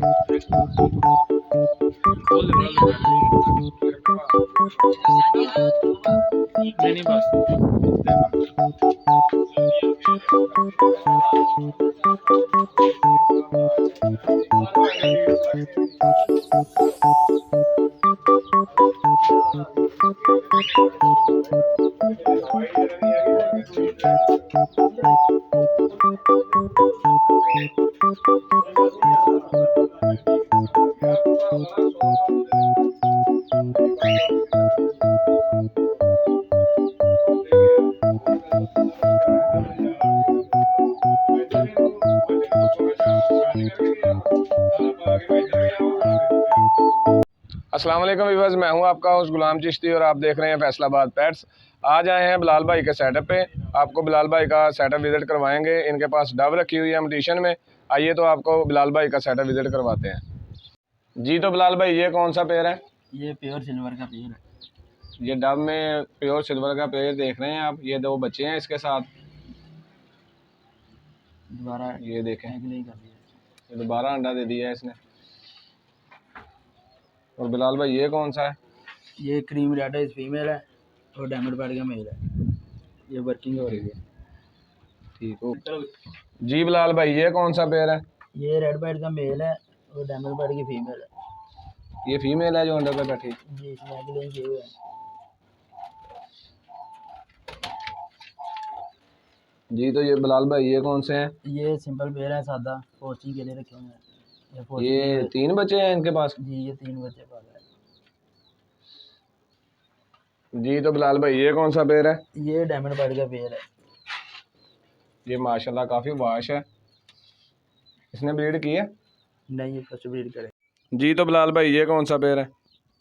नहीं बस अस्सलाम वालेकुम व्यूअर्स, मैं हूं आपका होस्ट गुलाम चिश्ती और आप देख रहे हैं फैसलाबाद पेट्स। आज आए हैं बिलाल भाई के सेटअप पे। आपको बिलाल भाई का सेटअप विज़िट करवाएंगे। इनके पास डब रखी हुई है मटिशन में। आइए तो आपको बिलाल भाई का सेटअप विज़िट करवाते हैं। जी तो बिलाल भाई, ये कौन सा पेयर है? ये प्योर सिल्वर का पेयर है। ये डब में प्योर सिल्वर का पेयर देख रहे हैं आप। ये 2 बच्चे हैं इसके साथ। दोबारा ये देखें, नहीं कर दिया, ये दोबारा अंडा दे दिया है इसने। और बिलाल भाई ये कौन सा है? ये क्रीम रेड है, फीमेल है और डायमंड पैड का मेल है। ये वर्किंग हो रही है। ठीक हो जी। बिलाल भाई ये कौन सा पेयर है? ये रेड पैड का मेल है और डायमंड पैड की फीमेल है। ये फीमेल है जो अंडे पे बैठी। जी, इसमें एग लेंगे हुए हैं। जी तो ये बिलाल भाई ये कौन से हैं? ये सिंपल पेयर है, सादा पोस्टिंग के लिए रखे हुए हैं। ये 3 बच्चे हैं इनके पास। जी, ये 3 बच्चे पाले हैं। जी तो बिलाल भाई ये कौन सा पेयर है? ये डायमंड पैड का पेयर है। ये माशाल्लाह काफ़ी वाश है। इसने ब्रीड की है? नहीं, ये फर्स्ट ब्रीड करे। जी तो बिलाल भाई ये कौन सा पेयर है?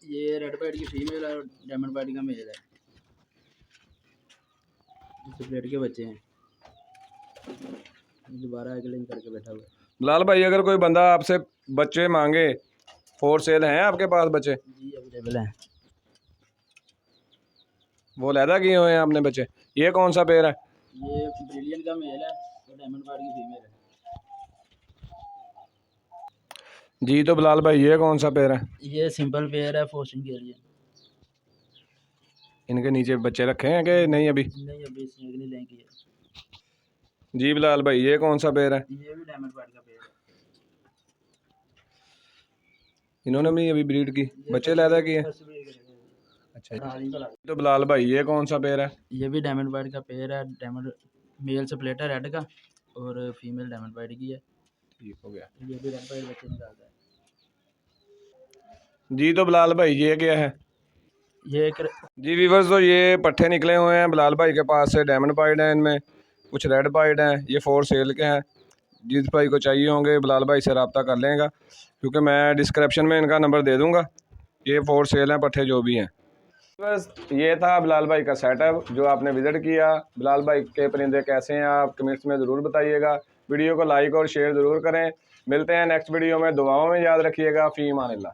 ये रेड पैड की फीमेल है और डायमंड पैड का मेल है। इस प्लेट के बच्चे हैं। दोबारा एग लेंग करके बैठा हुआ है। बिलाल भाई अगर कोई बंदा आपसे बच्चे मांगे, फॉर सेल हैं आपके पास बच्चे? जी, अवेलेबल है। वो लैदा किए हुए हैं आपने बच्चे? ये कौन सा पेयर है? ये ब्रिलियंट का मेल है और डायमंड पैड की फीमेल है। जी तो बिलाल भाई ये कौन सा पेयर है? ये सिंपल पेयर है फोस्टिंग के लिए। इनके नीचे बच्चे रखे हैं कि नहीं अभी? नहीं, अभी स्नेक नहीं लेंगे। जी बिलाल भाई ये कौन सा पेयर है? ये भी डायमंड पैड का पेयर है। इन्होंने भी अभी ब्रीड की, बच्चे लैदा किए? फर्स्ट ब्रीड करेगा। अच्छा। तो बिलाल भाई ये कौन सा पेयर है? ये भी डायमंड पैड का पेयर है। डायमंड मेल से प्लेट है रेड का और फीमेल डायमंड पैड की है। ठीक हो गया। ये भी रेड पैड बच्चे निकालता है। जी तो बिलाल भाई ये क्या है? ये एक जी वीवर्स, तो ये पट्ठे निकले हुए हैं बिलाल भाई के पास से। डायमंड पाइड हैं, इनमें कुछ रेड पाइड हैं। ये फॉर सेल के हैं। जिस भाई को चाहिए होंगे बिलाल भाई से रब्ता कर लेगा, क्योंकि मैं डिस्क्रिप्शन में इनका नंबर दे दूंगा। ये फॉर सेल हैं पट्ठे जो भी हैं। बस ये था बिलाल भाई का सेटअप जो आपने विज़िट किया। बिलाल भाई के परिंदे कैसे हैं आप कमेंट्स में ज़रूर बताइएगा। वीडियो को लाइक और शेयर ज़रूर करें। मिलते हैं नेक्स्ट वीडियो में। दुआओं में याद रखिएगा। फ़ी अमान अल्लाह।